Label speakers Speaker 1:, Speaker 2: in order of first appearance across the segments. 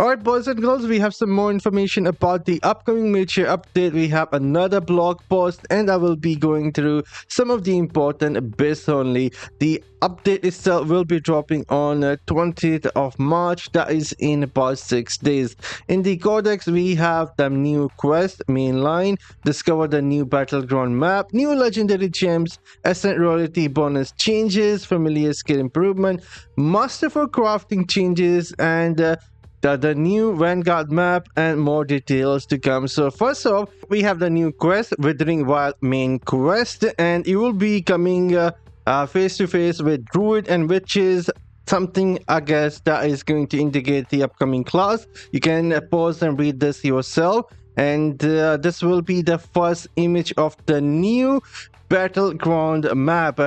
Speaker 1: Alright, boys and girls, we have some more information about the upcoming major update. We have another blog post, and I will be going through some of the important bits only. The update itself will be dropping on 20th of March. That is in about 6 days. In the Codex, we have the new quest mainline, discover the new Battleground map, new legendary gems, ascent royalty bonus changes, familiar skill improvement, Masterful crafting changes, and the new Vanguard map, and more details to come. So first off, we have the new quest, Writhing Wild main quest, and you will be coming face to face with druid and witches, something I guess that is going to indicate the upcoming class. You can pause and read this yourself, and this will be the first image of the new Battleground map.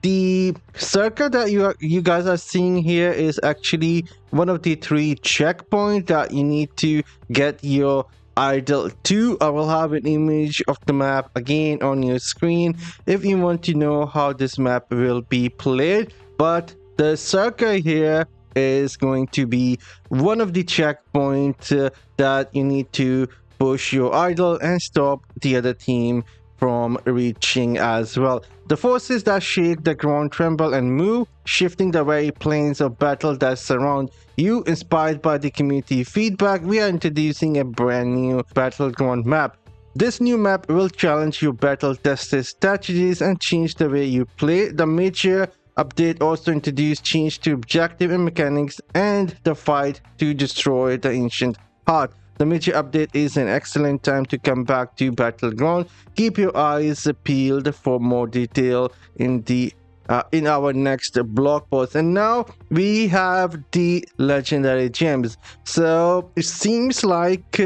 Speaker 1: The circle that you guys are seeing here is actually one of the 3 checkpoints that you need to get your idol to. I will have an image of the map again on your screen if you want to know how this map will be played. But the circle here is going to be one of the checkpoints that you need to push your idol and stop the other team from reaching as well. The forces that shake the ground tremble and move, shifting the very planes of battle that surround you. Inspired by the community feedback, we are introducing a brand new Battleground map. This new map will challenge your battle-tested strategies and change the way you play. The major update also introduced change to objective and mechanics and the fight to destroy the ancient heart. The major update is an excellent time to come back to Battleground. Keep your eyes peeled for more detail in our next blog post. And now we have the legendary gems. So it seems like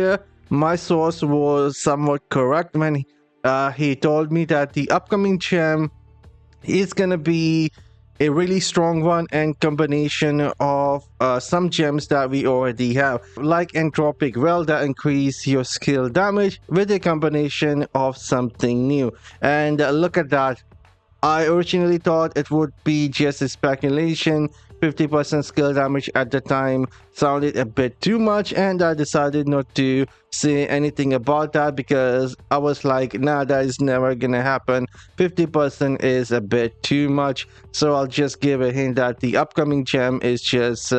Speaker 1: my source was somewhat correct when he told me that the upcoming gem is gonna be a really strong one and combination of some gems that we already have, like entropic well that increase your skill damage with a combination of something new. And look at that. I originally thought it would be just a speculation. 50% skill damage at the time sounded a bit too much, and I decided not to say anything about that because I was like, nah, that is never gonna happen. 50% is a bit too much, so I'll just give a hint that the upcoming gem is just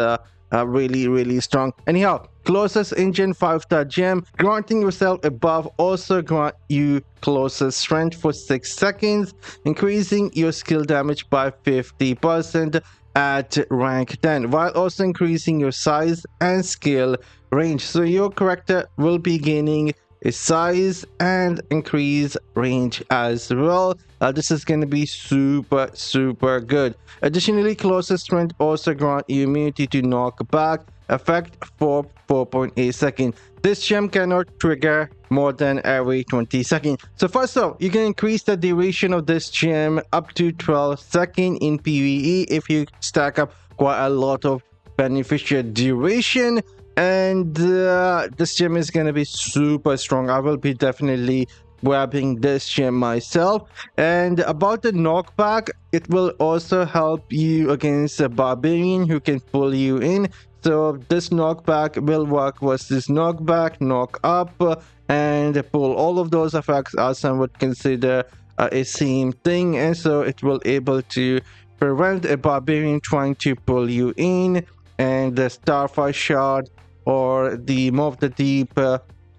Speaker 1: really strong. Anyhow, closest engine 5-star gem, granting yourself a buff also grant you closest strength for 6 seconds, increasing your skill damage by 50% at rank 10, while also increasing your size and skill range. So your character will be gaining a size and increase range as well. This is going to be super good. Additionally, closest strength also grant you immunity to knockback effect for 4.8 seconds. This gem cannot trigger more than every 20 seconds. So first off, you can increase the duration of this gem up to 12 seconds in PvE if you stack up quite a lot of beneficial duration. And this gem is going to be super strong. I will be definitely grabbing this gem myself. And about the knockback, it will also help you against a barbarian who can pull you in. So this knockback will work versus knockback, knock up, and pull. All of those effects are somewhat considered a same thing, and so it will able to prevent a barbarian trying to pull you in. And the Starfire Shard or the Maw of the Deep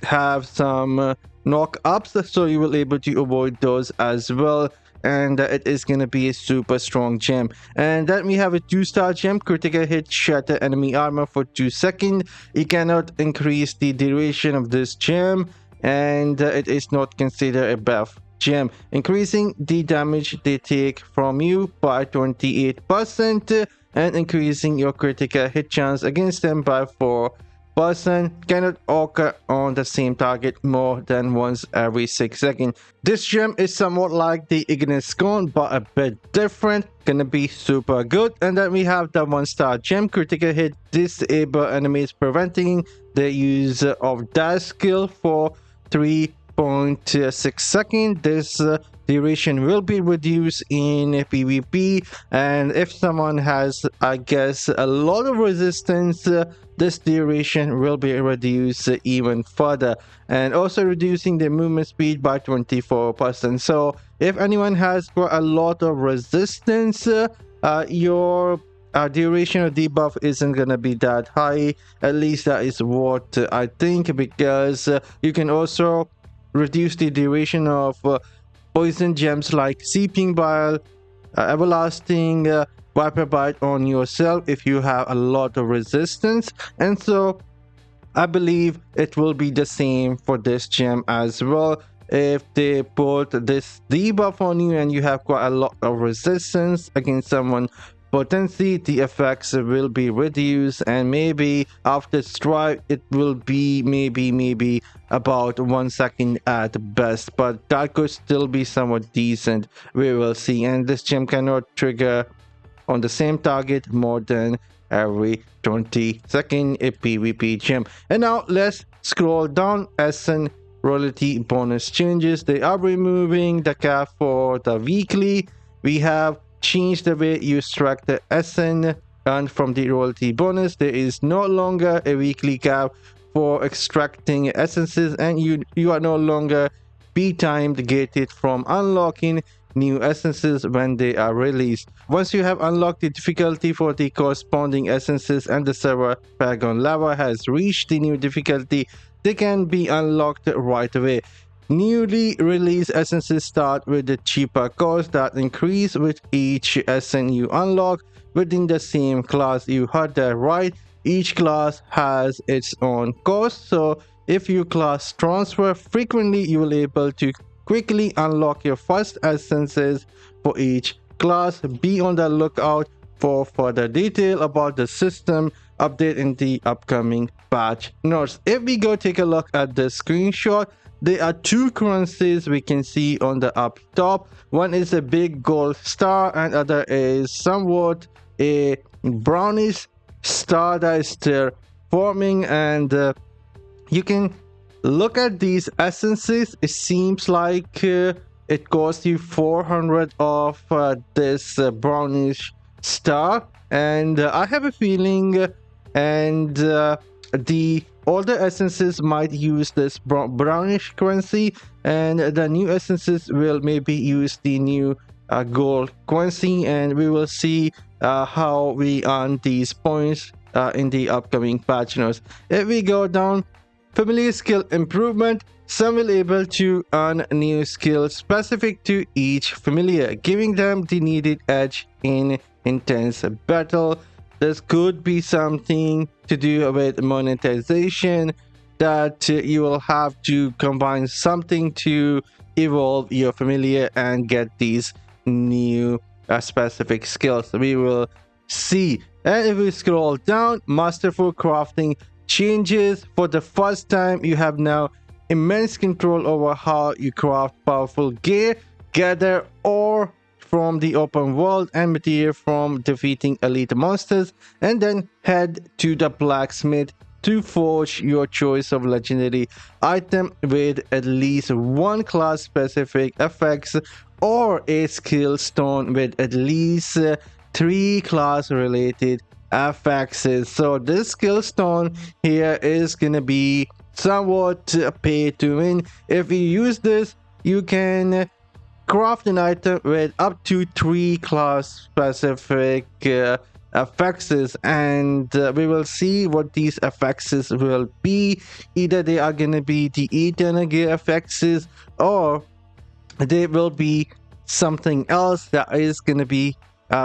Speaker 1: have some knock-ups, so you will able to avoid those as well. And it is going to be a super strong gem. And then we have a 2-star gem, critical hit, shatter enemy armor for 2 seconds. You cannot increase the duration of this gem, and it is not considered a buff gem, increasing the damage they take from you by 28% and increasing your critical hit chance against them by 4%. Cannot occur on the same target more than once every 6 seconds. This gem is somewhat like the Ignis Cone, but a bit different. Gonna be super good. And then we have the 1-star gem, critical hit, disable enemies, preventing the use of dash skill for 3.6 seconds. This duration will be reduced in PvP, and if someone has, I guess, a lot of resistance, this duration will be reduced even further, and also reducing the movement speed by 24%. So if anyone has got a lot of resistance, your duration of debuff isn't gonna be that high. At least that is what I think, because you can also reduce the duration of poison gems like Seeping Bile, Everlasting, Viper Bite on yourself if you have a lot of resistance. And so I believe it will be the same for this gem as well. If they put this debuff on you and you have quite a lot of resistance against someone, potentially the effects will be reduced, and maybe after strike it will be maybe about 1 second at best, but that could still be somewhat decent. We will see. And this gem cannot trigger on the same target more than every 20 second a PvP gem. And now let's scroll down. SN royalty bonus changes. They are removing the cap for the weekly. We have changed the way you extract the SN earned from the royalty bonus. There is no longer a weekly cap for extracting essences, and you are no longer be-timed gated from unlocking new essences when they are released. Once you have unlocked the difficulty for the corresponding essences and the server Paragon Lava has reached the new difficulty, they can be unlocked right away. Newly released essences start with the cheaper cost that increase with each essence you unlock within the same class. You heard that right, each class has its own cost. So if you class transfer frequently, you will be able to quickly unlock your first essences for each class. Be on the lookout for further detail about the system update in the upcoming patch notes. If we go take a look at the screenshot, there are two currencies we can see on the up top. One is a big gold star and other is somewhat a brownish star that is still forming. And you can look at these essences. It seems like it costs you 400 of this brownish star, and I have a feeling the older essences might use this brownish currency, and the new essences will maybe use the new gold currency, and we will see how we earn these points in the upcoming patch notes. If we go down, familiar skill improvement, some will be able to earn new skills specific to each familiar, giving them the needed edge in intense battle. This could be something to do with monetization, that you will have to combine something to evolve your familiar and get these new specific skills. We will see. And if we scroll down, Masterful crafting changes. For the first time, you have now immense control over how you craft powerful gear, gather ore from the open world and material from defeating elite monsters, and then head to the blacksmith to forge your choice of legendary item with at least one class specific effects, or a skill stone with at least 3 class related effects. So this skill stone here is gonna be somewhat pay to win. If you use this, you can craft an item with up to 3 class specific effects, and we will see what these effects will be. Either they are going to be the eternal gear effects, or they will be something else that is going to be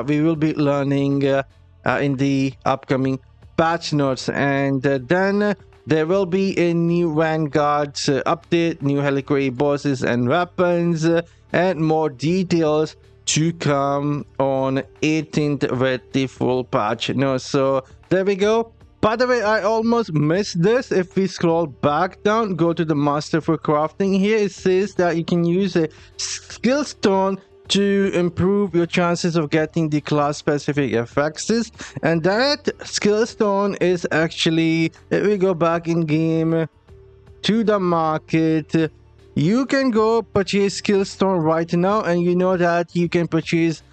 Speaker 1: we will be learning in the upcoming patch notes. And then there will be a new Vanguard update, new Reliquary bosses and weapons, and more details to come on 18th with the full patch notes. So there we go. By the way, I almost missed this. If we scroll back down, go to the Masterful crafting. Here it says that you can use a skill stone to improve your chances of getting the class specific effects, and that skill stone is actually, if we go back in game to the market, you can go purchase skill stone right now, and you know that you can purchase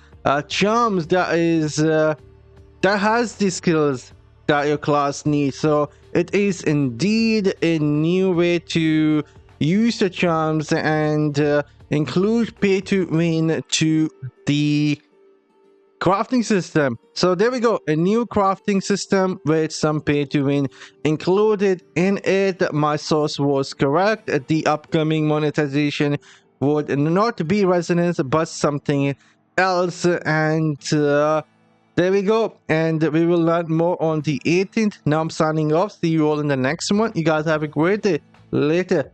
Speaker 1: charms that has the skills that your class needs. So it is indeed a new way to use the charms and include pay to win to the crafting system. So there we go, a new crafting system with some pay to win included in it. My source was correct. The upcoming monetization would not be resonance but something else, and there we go, and we will learn more on the 18th. Now I'm signing off. See you all in the next one. You guys have a great day. Later.